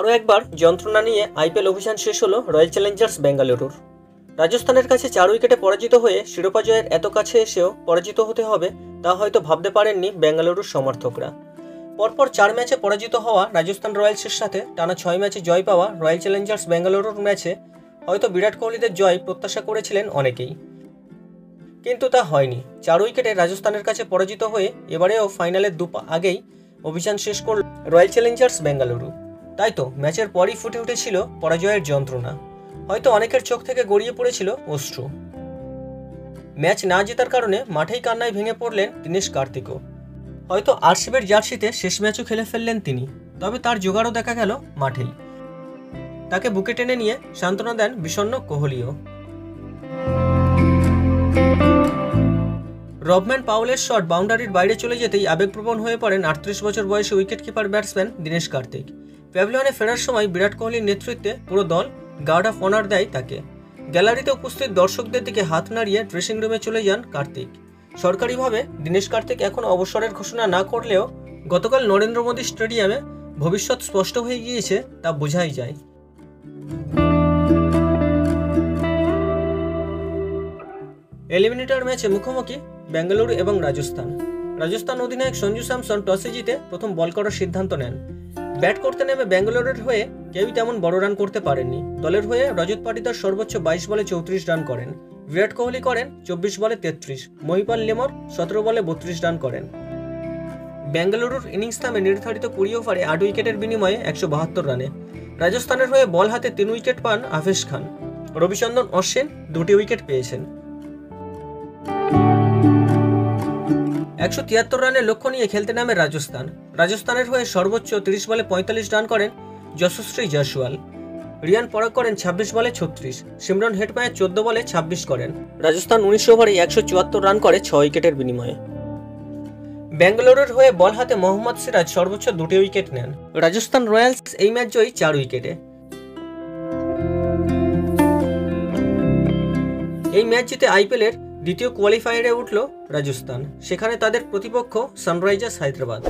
আরও একবার যন্ত্রণা নিয়ে আইপিএল অভিযান শেষ হলো রয়্যাল চ্যালেঞ্জার্স বেঙ্গালুরুর। রাজস্থানের কাছে 4 উইকেটে পরাজিত হয়ে শিরোপা জয়ের এত কাছে এসেও পরাজিত হতে হবে তা হয়তো ভাবতে পারেননি বেঙ্গালুরুর সমর্থকরা। পরপর 4 ম্যাচে পরাজিত হওয়া রাজস্থান রয়্যালসের সাথে টানা 6 ম্যাচে জয় পাওয়া রয়্যাল চ্যালেঞ্জার্স বেঙ্গালুরুর ম্যাচে হয়তো বিরাট কোহলিদের জয় প্রত্যাশা করেছিলেন অনেকেই, কিন্তু তা হয়নি। 4 উইকেটে রাজস্থানের কাছে পরাজিত হয়ে এবারেও ফাইনালের আগেই অভিযান শেষ করল রয়্যাল চ্যালেঞ্জার্স বেঙ্গালুরু। তাই তো ম্যাচের পরই ফুটে উঠেছিল পরাজয়ের যন্ত্রণা, হয়তো অনেকের চোখ থেকে গড়িয়ে পড়েছিল অশ্রু। ম্যাচ না জেতার কারণে মাঠেই কান্নায় ভেঙে পড়লেন দীনেশ কার্তিকও। হয়তো আরসিবির জার্সিতে শেষ ম্যাচও খেলে ফেললেন তিনি, তবে তার জোগাড়ও দেখা গেল মাঠেই। তাকে বুকে টেনে নিয়ে সান্ত্বনা দেন বিষণ্ণ কোহলিও। রবম্যান পাওয়েলের শট বাউন্ডারির বাইরে চলে যেতেই আবেগপ্রবণ হয়ে পড়েন 38 বছর বয়সী wicket keeper batsman Dinesh Kartik. প্যাভিলিয়নে ফেরার সময় বিরাট কোহলির নেতৃত্বে পুরো দল গার্ড অফ অনার দেয় তাকে। গ্যালারিতে উপস্থিত দর্শকদের দিকে হাত নাড়িয়ে ড্রেসিং রুমে চলে যান কার্তিক। সরকারিভাবে দীনেশ কার্তিক এখন অবসরের ঘোষণা না করলেও গতকাল নরেন্দ্র মোদী স্টেডিয়ামে ভবিষ্যৎ স্পষ্ট হয়ে গিয়েছে তা বোঝাই যায়। এলিমিনেটর ম্যাচে মুখোমুখি বেঙ্গালুরু এবং রাজস্থান অধিনায়ক সঞ্জু স্যামসন টসে জিতে প্রথম বল করার সিদ্ধান্ত নেন। ব্যাট করতে নেমে বেঙ্গালুরুর হয়ে কেউই তেমন বড় রান করতে পারেননি। দলের হয়ে রজত পাটিদার সর্বোচ্চ 22 বলে 34 রান করেন। বিরাট কোহলি করেন 24 বলে 33, মহিপাল লেমর 17 বলে 32 রান করেন। বেঙ্গালুরুর ইনিংস থামে নির্ধারিত 20 ওভারে 8 উইকেটের বিনিময়ে 172 রানে। রাজস্থানের হয়ে বল হাতে 3 উইকেট পান আফেশ খান। রবিচন্দ্রন অশ্বিন 2টি উইকেট পেয়েছেন। 173 রানের লক্ষ্য নিয়ে খেলতে নামে রাজস্থানের হয়ে সর্বোচ্চ 30 বলে 45 রান করেন যশস্বী জয়সওয়াল। রিয়ান পরাগ করেন 26 বলে 36, সিমরন হেটমায়ার 14 বলে 26 করেন। রাজস্থান 19 ওভারে 174 রান করে 6 উইকেটের বিনিময়ে। বেঙ্গালুরুর হয়ে বল হাতে মোহাম্মদ সিরাজ সর্বোচ্চ 2টি উইকেট নেন। রাজস্থান রয়্যালস এই ম্যাচ জয়ী 4 উইকেটে। এই ম্যাচ জিতে আইপিএলের দ্বিতীয় কোয়ালিফায়ারে উঠল রাজস্থান, সেখানে তাদের প্রতিপক্ষ সানরাইজার্স হায়দ্রাবাদ।